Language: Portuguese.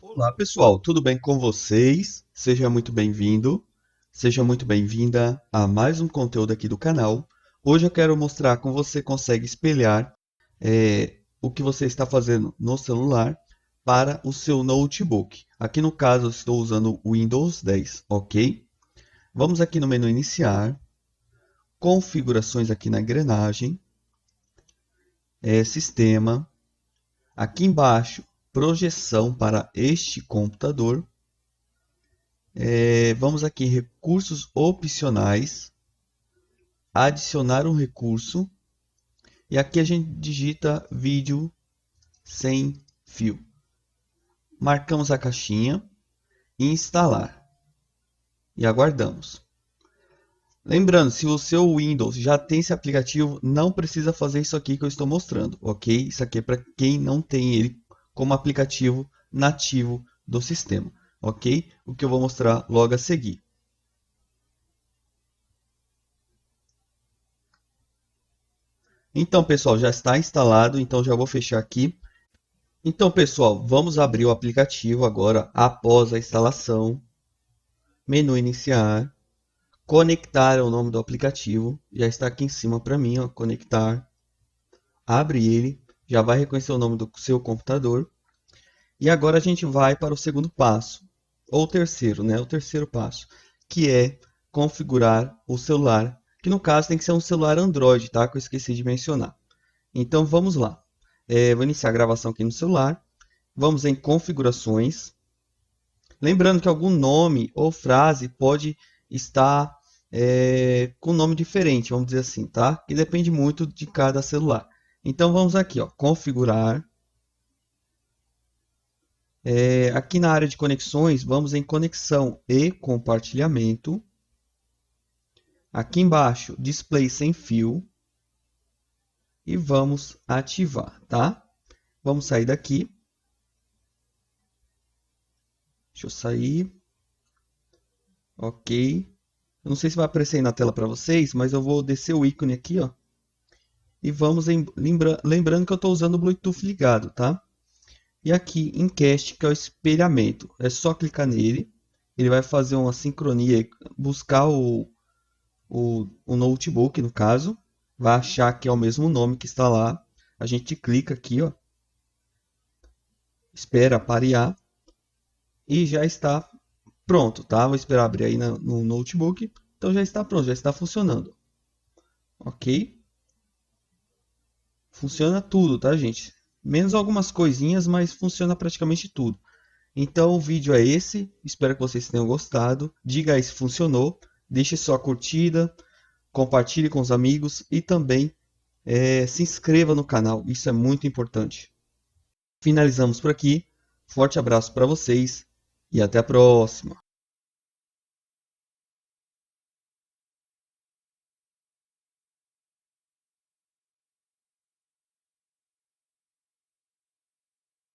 Olá pessoal, tudo bem com vocês? Seja muito bem-vindo, seja muito bem-vinda a mais um conteúdo aqui do canal. Hoje eu quero mostrar como você consegue espelhar o que você está fazendo no celular para o seu notebook. Aqui no caso eu estou usando o Windows 10, ok? Vamos aqui no menu iniciar, configurações aqui na engrenagem, sistema, aqui embaixo projeção para este computador. Vamos aqui em recursos opcionais, adicionar um recurso e aqui a gente digita vídeo sem fio. Marcamos a caixinha e instalar e aguardamos. Lembrando, se o seu Windows já tem esse aplicativo, não precisa fazer isso aqui que eu estou mostrando, ok? Isso aqui é para quem não tem ele como aplicativo nativo do sistema, ok? O que eu vou mostrar logo a seguir. Então, pessoal, já está instalado, então já vou fechar aqui. Então, pessoal, vamos abrir o aplicativo agora após a instalação. Menu iniciar. Conectar é o nome do aplicativo. Já está aqui em cima para mim, ó, conectar. Abre ele, já vai reconhecer o nome do seu computador. E agora a gente vai para o segundo passo, ou o terceiro, né? O terceiro passo, que é configurar o celular, que no caso tem que ser um celular Android, tá? Que eu esqueci de mencionar. Então vamos lá. Vou iniciar a gravação aqui no celular. Vamos em configurações. Lembrando que algum nome ou frase pode estar com nome diferente, vamos dizer assim, tá? Que depende muito de cada celular. Então vamos aqui, ó, configurar. Aqui na área de conexões, vamos em conexão e compartilhamento. Aqui embaixo, display sem fio. E vamos ativar, tá? Vamos sair daqui. Deixa eu sair. Ok. Eu não sei se vai aparecer aí na tela para vocês, mas eu vou descer o ícone aqui, ó. E vamos lembrando que eu estou usando o Bluetooth ligado, tá? E aqui em Cast, que é o espelhamento. É só clicar nele. Ele vai fazer uma sincronia, buscar o notebook, no caso. Vai achar que é o mesmo nome que está lá. A gente clica aqui, ó. Espera parear. E já está pronto, tá? Vou esperar abrir aí no notebook. Então já está pronto, já está funcionando. Ok? Funciona tudo, tá, gente? Menos algumas coisinhas, mas funciona praticamente tudo. Então o vídeo é esse. Espero que vocês tenham gostado. Diga aí se funcionou. Deixe sua curtida. Compartilhe com os amigos. E também se inscreva no canal. Isso é muito importante. Finalizamos por aqui. Forte abraço para vocês. E até a próxima.